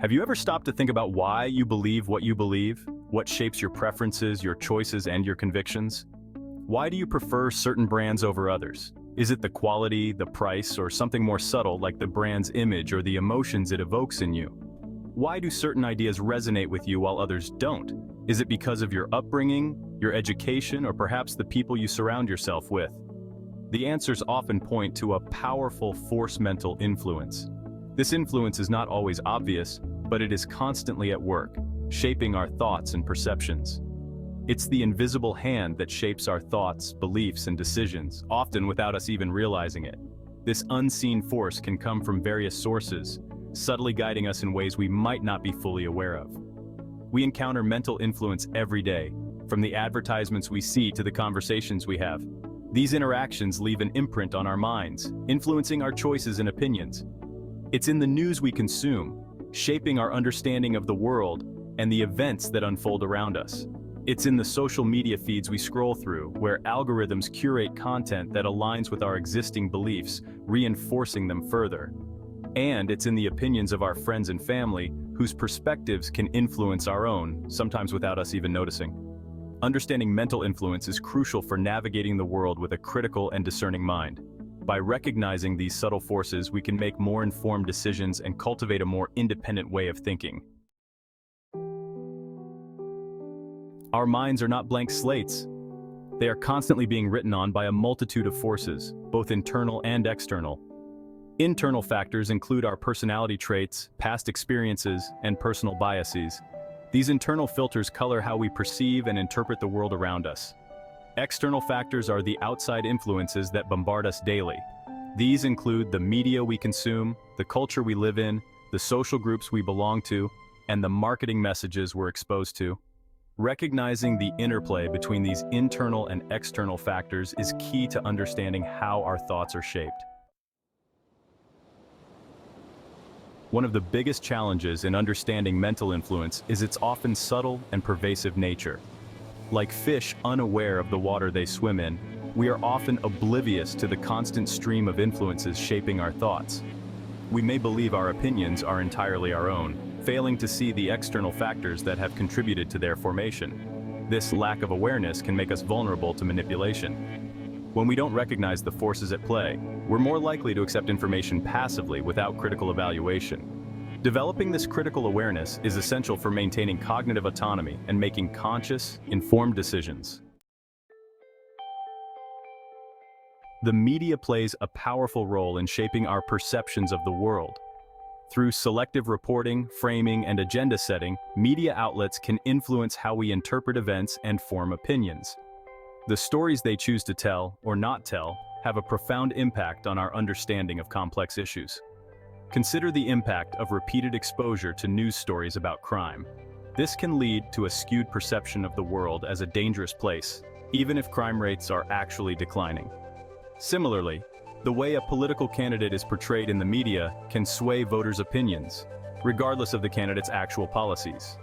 Have you ever stopped to think about why you believe what you believe? What shapes your preferences, your choices, and your convictions? Why do you prefer certain brands over others? Is it the quality, the price, or something more subtle like the brand's image or the emotions it evokes in you? Why do certain ideas resonate with you while others don't? Is it because of your upbringing, your education, or perhaps the people you surround yourself with? The answers often point to a powerful force mental influence. This influence is not always obvious, but it is constantly at work, shaping our thoughts and perceptions. It's the invisible hand that shapes our thoughts, beliefs, and decisions, often without us even realizing it. This unseen force can come from various sources, subtly guiding us in ways we might not be fully aware of. We encounter mental influence every day, from the advertisements we see to the conversations we have. These interactions leave an imprint on our minds, influencing our choices and opinions. It's in the news we consume, shaping our understanding of the world and the events that unfold around us. It's in the social media feeds we scroll through, where algorithms curate content that aligns with our existing beliefs, reinforcing them further. And it's in the opinions of our friends and family, whose perspectives can influence our own, sometimes without us even noticing. Understanding mental influence is crucial for navigating the world with a critical and discerning mind. By recognizing these subtle forces, we can make more informed decisions and cultivate a more independent way of thinking. Our minds are not blank slates. They are constantly being written on by a multitude of forces, both internal and external. Internal factors include our personality traits, past experiences, and personal biases. These internal filters color how we perceive and interpret the world around us. External factors are the outside influences that bombard us daily. These include the media we consume, the culture we live in, the social groups we belong to, and the marketing messages we're exposed to. Recognizing the interplay between these internal and external factors is key to understanding how our thoughts are shaped. One of the biggest challenges in understanding mental influence is its often subtle and pervasive nature. Like fish unaware of the water they swim in, we are often oblivious to the constant stream of influences shaping our thoughts. We may believe our opinions are entirely our own, failing to see the external factors that have contributed to their formation. This lack of awareness can make us vulnerable to manipulation. When we don't recognize the forces at play, we're more likely to accept information passively without critical evaluation. Developing this critical awareness is essential for maintaining cognitive autonomy and making conscious, informed decisions. The media plays a powerful role in shaping our perceptions of the world. Through selective reporting, framing, and agenda setting, media outlets can influence how we interpret events and form opinions. The stories they choose to tell, or not tell, have a profound impact on our understanding of complex issues. Consider the impact of repeated exposure to news stories about crime. This can lead to a skewed perception of the world as a dangerous place, even if crime rates are actually declining. Similarly, the way a political candidate is portrayed in the media can sway voters' opinions, regardless of the candidate's actual policies.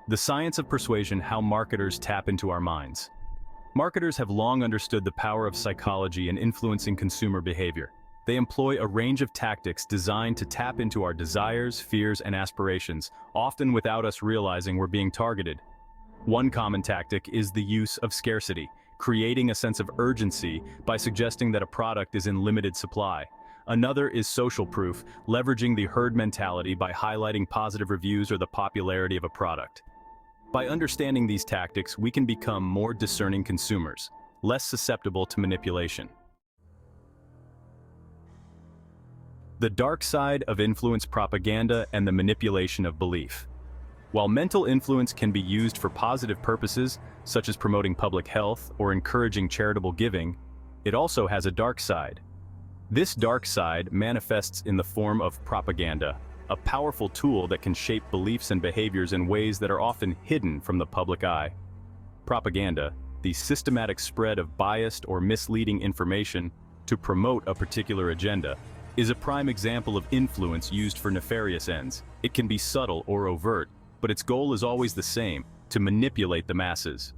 The science of persuasion: how marketers tap into our minds. Marketers have long understood the power of psychology in influencing consumer behavior. They employ a range of tactics designed to tap into our desires, fears, and aspirations, often without us realizing we're being targeted. One common tactic is the use of scarcity, creating a sense of urgency by suggesting that a product is in limited supply. Another is social proof, leveraging the herd mentality by highlighting positive reviews or the popularity of a product. By understanding these tactics, we can become more discerning consumers, less susceptible to manipulation. The dark side of influence propaganda and the manipulation of belief. While mental influence can be used for positive purposes, such as promoting public health or encouraging charitable giving, it also has a dark side. This dark side manifests in the form of propaganda, a powerful tool that can shape beliefs and behaviors in ways that are often hidden from the public eye. Propaganda, the systematic spread of biased or misleading information to promote a particular agenda, is a prime example of influence used for nefarious ends. It can be subtle or overt, but its goal is always the same: to manipulate the masses.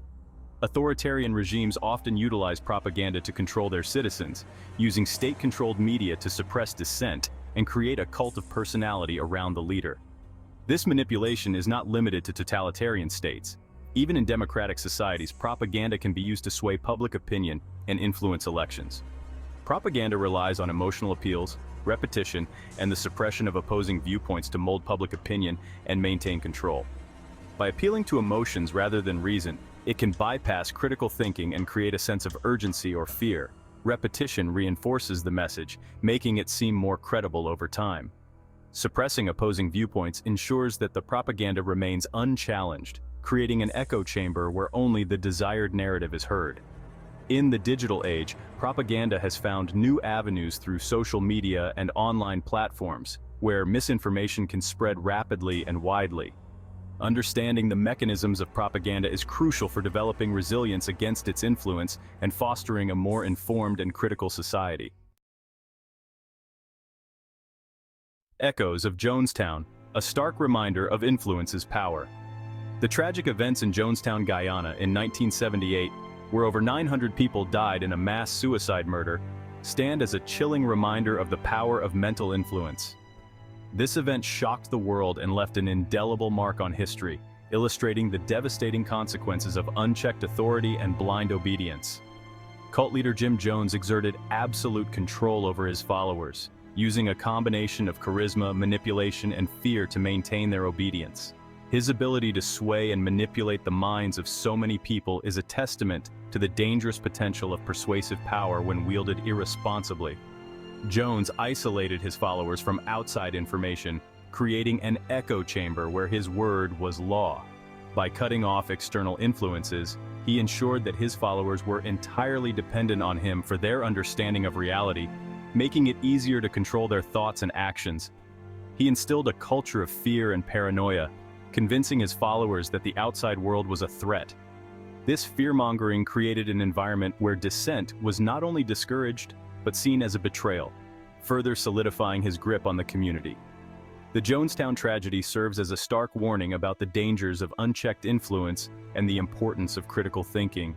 Authoritarian regimes often utilize propaganda to control their citizens, using state-controlled media to suppress dissent and create a cult of personality around the leader. This manipulation is not limited to totalitarian states. Even in democratic societies, propaganda can be used to sway public opinion and influence elections. Propaganda relies on emotional appeals, repetition, and the suppression of opposing viewpoints to mold public opinion and maintain control. By appealing to emotions rather than reason, it can bypass critical thinking and create a sense of urgency or fear. Repetition reinforces the message, making it seem more credible over time. Suppressing opposing viewpoints ensures that the propaganda remains unchallenged, creating an echo chamber where only the desired narrative is heard. In the digital age, propaganda has found new avenues through social media and online platforms, where misinformation can spread rapidly and widely. Understanding the mechanisms of propaganda is crucial for developing resilience against its influence and fostering a more informed and critical society. Echoes of Jonestown, a stark reminder of influence's power. The tragic events in Jonestown, Guyana in 1978, where over 900 people died in a mass suicide murder, stand as a chilling reminder of the power of mental influence. This event shocked the world and left an indelible mark on history, illustrating the devastating consequences of unchecked authority and blind obedience. Cult leader Jim Jones exerted absolute control over his followers, using a combination of charisma, manipulation, and fear to maintain their obedience. His ability to sway and manipulate the minds of so many people is a testament to the dangerous potential of persuasive power when wielded irresponsibly. Jones isolated his followers from outside information, creating an echo chamber where his word was law. By cutting off external influences, he ensured that his followers were entirely dependent on him for their understanding of reality, making it easier to control their thoughts and actions. He instilled a culture of fear and paranoia, convincing his followers that the outside world was a threat. This fear-mongering created an environment where dissent was not only discouraged, but seen as a betrayal, further solidifying his grip on the community. The Jonestown tragedy serves as a stark warning about the dangers of unchecked influence and the importance of critical thinking.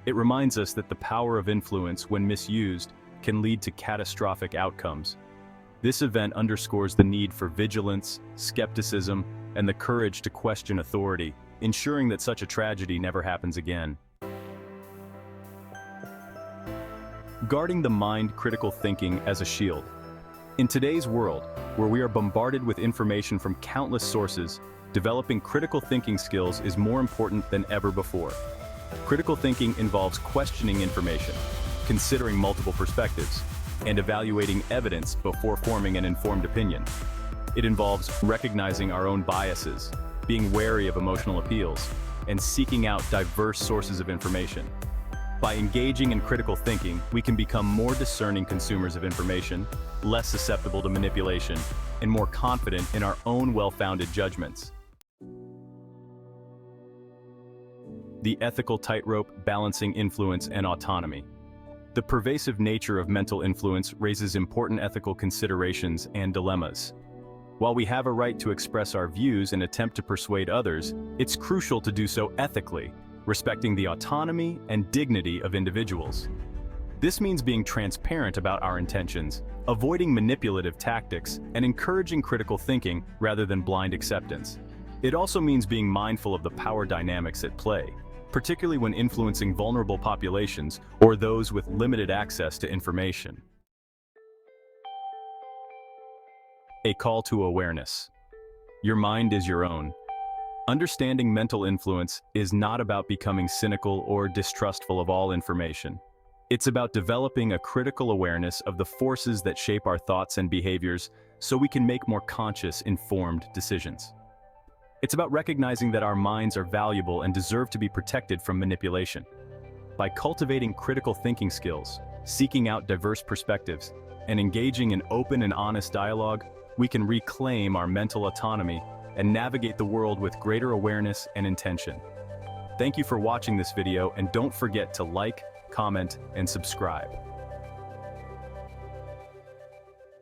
It reminds us that the power of influence, when misused, can lead to catastrophic outcomes. This event underscores the need for vigilance, skepticism, and the courage to question authority, ensuring that such a tragedy never happens again. Guarding the mind, critical thinking as a shield. In today's world, where we are bombarded with information from countless sources, developing critical thinking skills is more important than ever before. Critical thinking involves questioning information, considering multiple perspectives, and evaluating evidence before forming an informed opinion. It involves recognizing our own biases, being wary of emotional appeals, and seeking out diverse sources of information. By engaging in critical thinking, we can become more discerning consumers of information, less susceptible to manipulation, and more confident in our own well-founded judgments. The ethical tightrope, balancing influence and autonomy. The pervasive nature of mental influence raises important ethical considerations and dilemmas. While we have a right to express our views and attempt to persuade others, it's crucial to do so ethically, respecting the autonomy and dignity of individuals. This means being transparent about our intentions, avoiding manipulative tactics, and encouraging critical thinking rather than blind acceptance. It also means being mindful of the power dynamics at play, particularly when influencing vulnerable populations or those with limited access to information. A call to awareness. Your mind is your own. Understanding mental influence is not about becoming cynical or distrustful of all information. It's about developing a critical awareness of the forces that shape our thoughts and behaviors so we can make more conscious, informed decisions. It's about recognizing that our minds are valuable and deserve to be protected from manipulation. By cultivating critical thinking skills, seeking out diverse perspectives, and engaging in open and honest dialogue, we can reclaim our mental autonomy and navigate the world with greater awareness and intention. Thank you for watching this video, and don't forget to like, comment, and subscribe.